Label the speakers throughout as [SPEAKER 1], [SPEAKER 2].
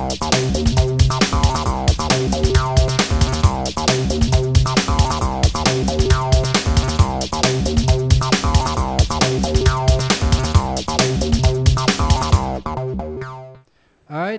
[SPEAKER 1] Alright,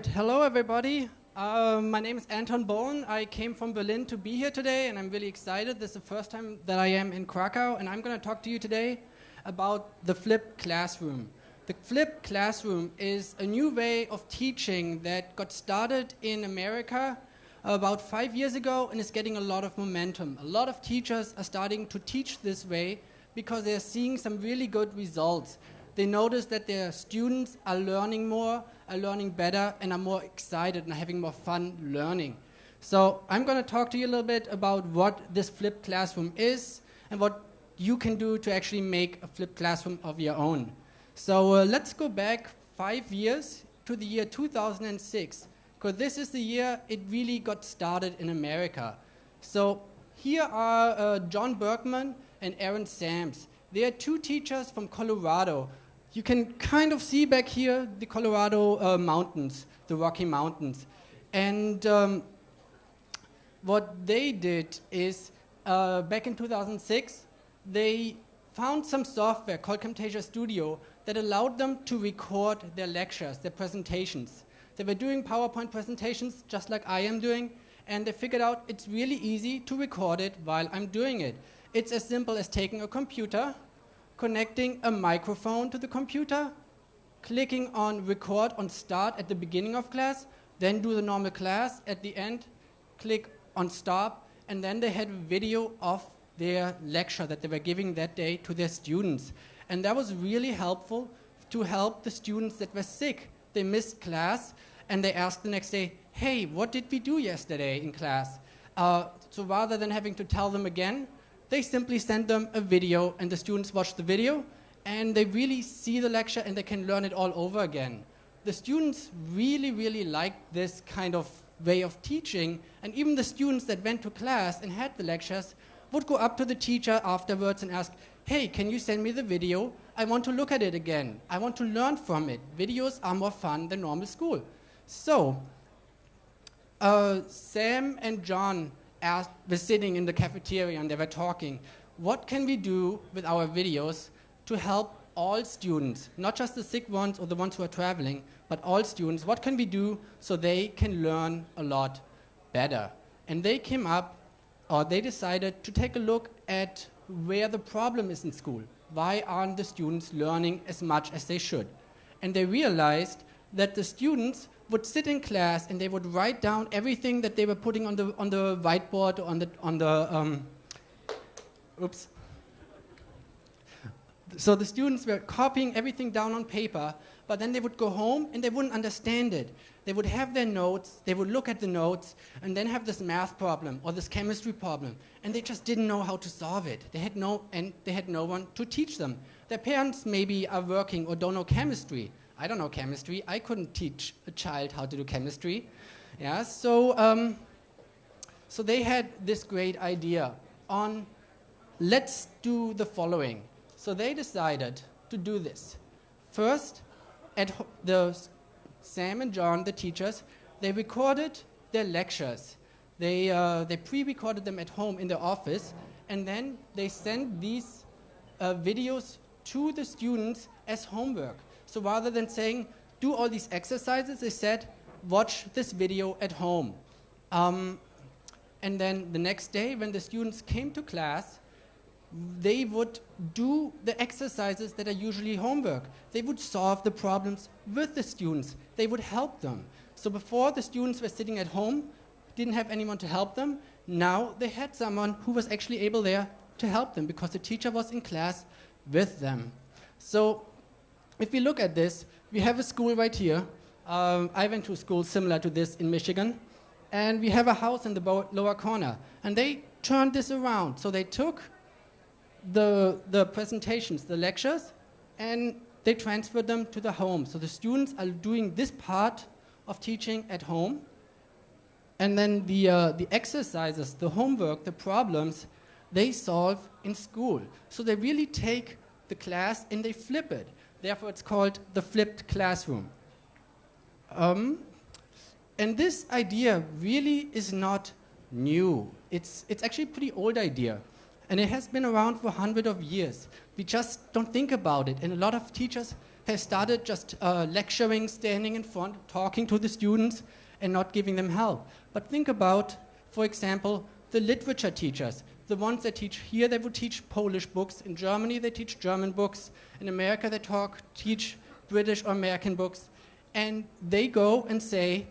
[SPEAKER 1] hello everybody. My name is Anton Bollen. I came from Berlin to be here today, and I'm really excited. This is the first time that I am in Krakow, and I'm going to talk to you today about the flipped classroom. The flipped classroom is a new way of teaching that got started in America about 5 years ago and is getting a lot of momentum. A lot of teachers are starting to teach this way because they're seeing some really good results. They notice that their students are learning more, are learning better, and are more excited and having more fun learning. So I'm going to talk to you a little bit about what this flipped classroom is and what you can do to actually make a flipped classroom of your own. So let's go back 5 years to the year 2006, because this is the year it really got started in America. So here are John Berkman and Aaron Sams. They are two teachers from Colorado. You can kind of see back here the Colorado mountains, the Rocky Mountains. And what they did is, back in 2006, they found some software called Camtasia Studio that allowed them to record their lectures, their presentations. They were doing PowerPoint presentations just like I am doing, and they figured out it's really easy to record it while I'm doing it. It's as simple as taking a computer, connecting a microphone to the computer, clicking on record on start at the beginning of class, then do the normal class at the end, click on stop, and then they had a video of their lecture that they were giving that day to their students. And that was really helpful to help the students that were sick. They missed class, and they asked the next day, hey, what did we do yesterday in class? So rather than having to tell them again, they simply send them a video, and the students watch the video, and they really see the lecture, and they can learn it all over again. The students really, really liked this kind of way of teaching, and even the students that went to class and had the lectures would go up to the teacher afterwards and ask, hey, can you send me the video? I want to look at it again. I want to learn from it. Videos are more fun than normal school. So, Sam and John were sitting in the cafeteria and they were talking. What can we do with our videos to help all students, not just the sick ones or the ones who are traveling, but all students? What can we do so they can learn a lot better? And they came up, or they decided to take a look at where the problem is in school. Why aren't the students learning as much as they should? And they realized that the students would sit in class and they would write down everything that they were putting on the whiteboard, or oops. So the students were copying everything down on paper, but then they would go home and they wouldn't understand it. They would have their notes, they would look at the notes, and then have this math problem or this chemistry problem, and they just didn't know how to solve it. They had no one to teach them. Their parents maybe are working or don't know chemistry. I don't know chemistry. I couldn't teach a child how to do chemistry. Yeah, so they had this great idea on, let's do the following. So they decided to do this. First, Sam and John, the teachers, they recorded their lectures. They pre-recorded them at home in their office, and then they sent these videos to the students as homework. So rather than saying, do all these exercises, they said, watch this video at home. And then the next day, when the students came to class, they would do the exercises that are usually homework. They would solve the problems with the students. They would help them. So before, the students were sitting at home, didn't have anyone to help them. Now they had someone who was actually able there to help them because the teacher was in class with them. So if we look at this, we have a school right here. I went to a school similar to this in Michigan. And we have a house in the lower corner. And they turned this around. So they took the presentations, the lectures, and they transferred them to the home. So the students are doing this part of teaching at home. And then the exercises, the homework, the problems, they solve in school. So they really take the class and they flip it. Therefore, it's called the flipped classroom. And this idea really is not new. It's actually a pretty old idea. And it has been around for hundreds of years. We just don't think about it. And a lot of teachers have started just lecturing, standing in front, talking to the students, and not giving them help. But think about, for example, the literature teachers. The ones that teach here, they would teach Polish books. In Germany, they teach German books. In America, they teach British or American books. And they go and say,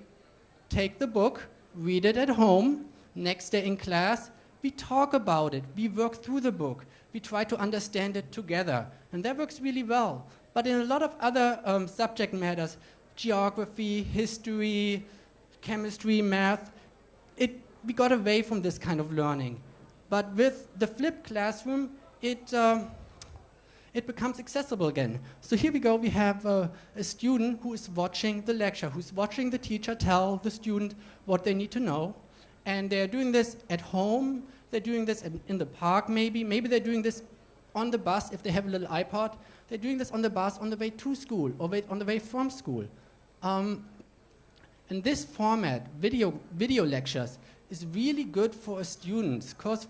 [SPEAKER 1] take the book, read it at home, next day in class, we talk about it, we work through the book, we try to understand it together. And that works really well. But in a lot of other subject matters, geography, history, chemistry, math, we got away from this kind of learning. But with the flipped classroom, it becomes accessible again. So here we go, we have a student who is watching the lecture, who's watching the teacher tell the student what they need to know. And they're doing this at home, they're doing this in the park maybe they're doing this on the bus if they have a little iPod. They're doing this on the bus on the way to school or on the way from school. And this format, video lectures, is really good for students because,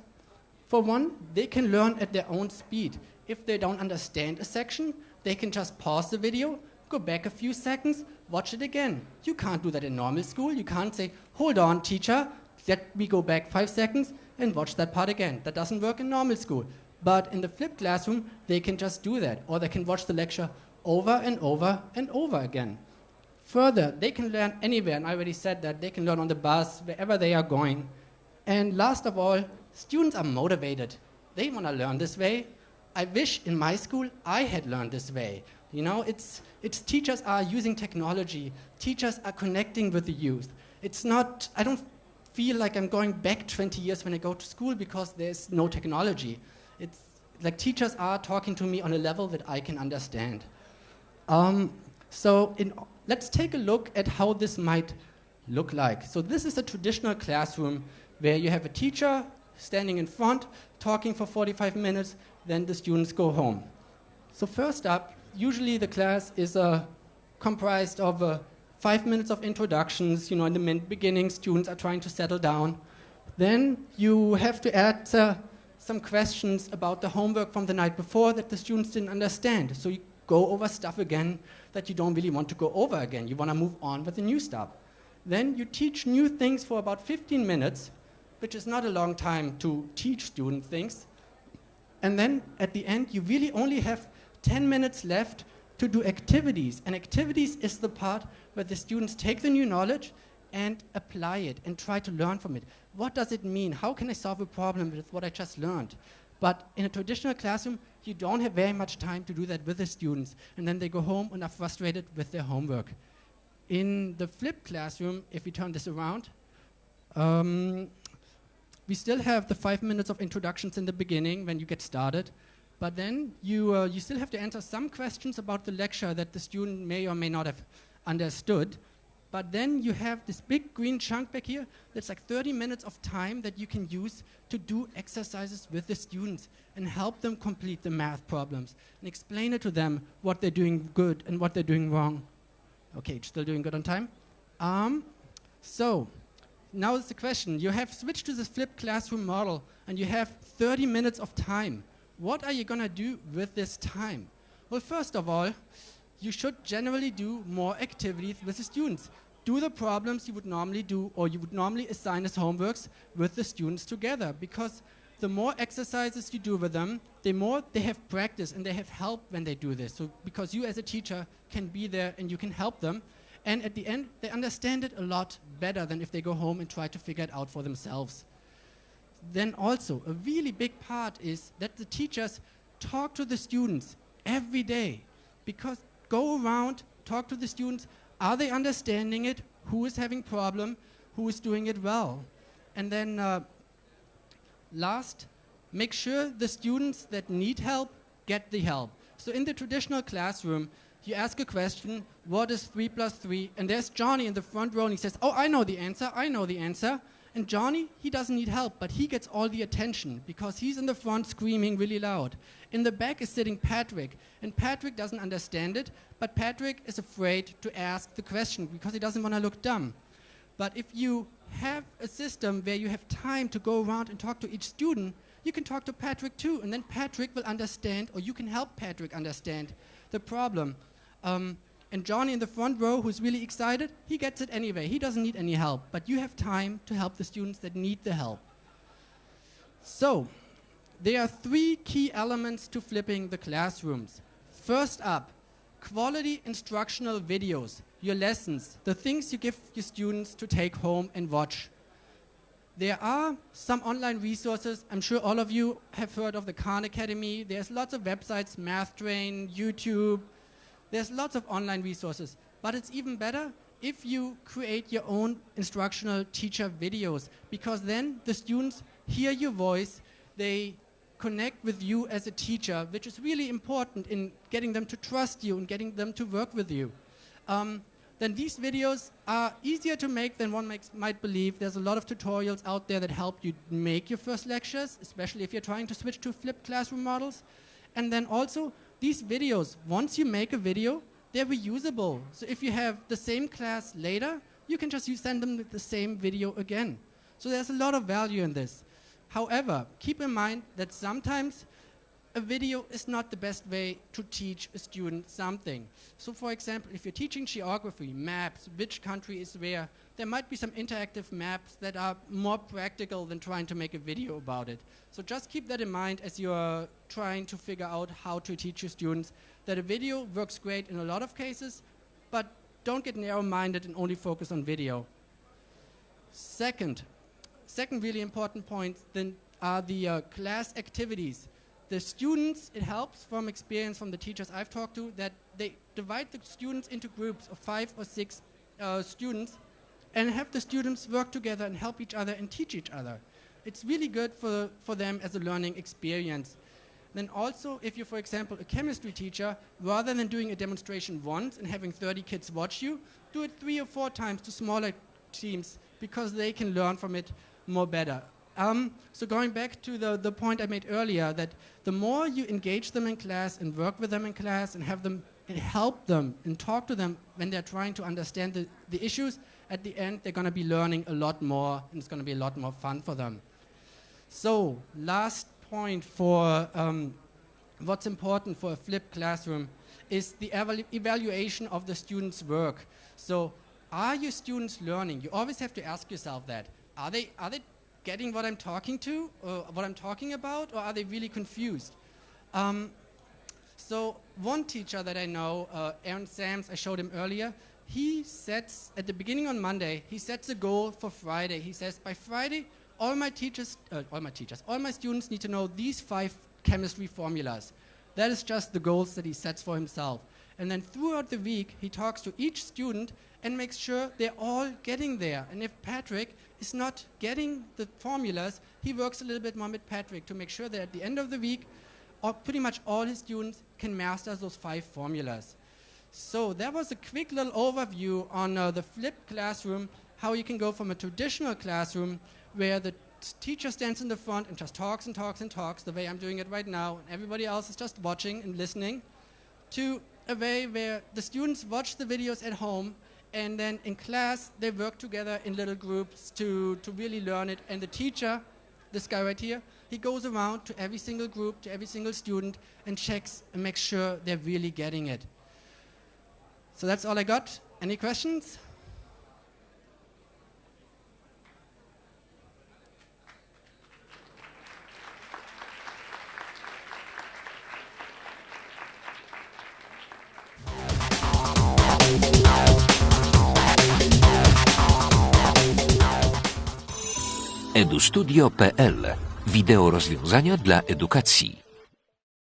[SPEAKER 1] for one, they can learn at their own speed. If they don't understand a section, they can just pause the video, go back a few seconds, watch it again. You can't do that in normal school. You can't say, hold on, teacher, let me go back 5 seconds and watch that part again. That doesn't work in normal school. But in the flipped classroom, they can just do that. Or they can watch the lecture over and over and over again. Further, they can learn anywhere, and I already said that. They can learn on the bus, wherever they are going. And last of all, students are motivated. They want to learn this way. I wish in my school I had learned this way. You know, it's teachers are using technology. Teachers are connecting with the youth. It's not, I don't feel like I'm going back 20 years when I go to school because there's no technology. It's like teachers are talking to me on a level that I can understand. Let's take a look at how this might look like. So this is a traditional classroom where you have a teacher standing in front, talking for 45 minutes, then the students go home. So first up, usually the class is comprised of 5 minutes of introductions. You know, in the beginning, students are trying to settle down. Then you have to add some questions about the homework from the night before that the students didn't understand. So you go over stuff again that you don't really want to go over again. You want to move on with the new stuff. Then you teach new things for about 15 minutes, which is not a long time to teach students things. And then at the end, you really only have 10 minutes left to do activities. And activities is the part where the students take the new knowledge and apply it and try to learn from it. What does it mean? How can I solve a problem with what I just learned? But in a traditional classroom, you don't have very much time to do that with the students. And then they go home and are frustrated with their homework. In the flipped classroom, if we turn this around, we still have the 5 minutes of introductions in the beginning when you get started. But then you still have to answer some questions about the lecture that the student may or may not have understood. But then you have this big green chunk back here that's like 30 minutes of time that you can use to do exercises with the students and help them complete the math problems and explain it to them what they're doing good and what they're doing wrong. Okay, still doing good on time? So now is the question. You have switched to this flipped classroom model and you have 30 minutes of time. What are you going to do with this time? Well, first of all, you should generally do more activities with the students. Do the problems you would normally do or you would normally assign as homeworks with the students together, because the more exercises you do with them, the more they have practice and they have help when they do this. So because you as a teacher can be there and you can help them, and at the end they understand it a lot better than if they go home and try to figure it out for themselves. Then also a really big part is that the teachers talk to the students every day, because go around, talk to the students. Are they understanding it? Who is having problem? Who is doing it well? And then last, make sure the students that need help get the help. So in the traditional classroom, you ask a question, what is 3 plus 3? And there's Johnny in the front row and he says, oh, I know the answer, I know the answer. And Johnny, he doesn't need help, but he gets all the attention because he's in the front screaming really loud. In the back is sitting Patrick, and Patrick doesn't understand it, but Patrick is afraid to ask the question because he doesn't want to look dumb. But if you have a system where you have time to go around and talk to each student, you can talk to Patrick too, and then Patrick will understand, or you can help Patrick understand the problem. And Johnny in the front row, who's really excited, he gets it anyway. He doesn't need any help, but you have time to help the students that need the help. So, there are 3 key elements to flipping the classrooms. First up, quality instructional videos, your lessons, the things you give your students to take home and watch. There are some online resources. I'm sure all of you have heard of the Khan Academy. There's lots of websites, MathTrain, YouTube. There's lots of online resources. But it's even better if you create your own instructional teacher videos, because then the students hear your voice, they connect with you as a teacher, which is really important in getting them to trust you and getting them to work with you. Then these videos are easier to make than one might believe. There's a lot of tutorials out there that help you make your first lectures, especially if you're trying to switch to flipped classroom models. And then also, these videos, once you make a video, they're reusable. So if you have the same class later, you can just send them the same video again. So there's a lot of value in this. However, keep in mind that sometimes a video is not the best way to teach a student something. So for example, if you're teaching geography, maps, which country is where, there might be some interactive maps that are more practical than trying to make a video about it. So just keep that in mind as you're trying to figure out how to teach your students, that a video works great in a lot of cases, but don't get narrow-minded and only focus on video. Second really important point then are the class activities. The students, it helps from experience from the teachers I've talked to, that they divide the students into groups of 5 or 6 students and have the students work together and help each other and teach each other. It's really good for them as a learning experience. Then also, if you're, for example, a chemistry teacher, rather than doing a demonstration once and having 30 kids watch you, do it 3 or 4 times to smaller teams, because they can learn from it more better. So going back to the point I made earlier, that the more you engage them in class and work with them in class and have them and help them and talk to them when they're trying to understand the issues, at the end they're going to be learning a lot more and it's going to be a lot more fun for them. So last point for what's important for a flipped classroom is the evaluation of the students' work. So are your students learning? You always have to ask yourself that. Are they getting what I'm talking to, or what I'm talking about, or are they really confused? So one teacher that I know, Aaron Sams, I showed him earlier, he sets, at the beginning on Monday, he sets a goal for Friday. He says, by Friday, all my students need to know these 5 chemistry formulas. That is just the goals that he sets for himself. And then throughout the week, he talks to each student and makes sure they're all getting there. And if Patrick is not getting the formulas, he works a little bit more with Patrick to make sure that at the end of the week, pretty much all his students can master those 5 formulas. So that was a quick little overview on the flipped classroom, how you can go from a traditional classroom where the teacher stands in the front and just talks and talks and talks, the way I'm doing it right now, and everybody else is just watching and listening, to a way where the students watch the videos at home, and then in class they work together in little groups to really learn it. And the teacher, this guy right here, he goes around to every single group, to every single student, and checks and makes sure they're really getting it. So that's all I got. Any questions?
[SPEAKER 2] edustudio.pl. Wideo rozwiązania dla edukacji.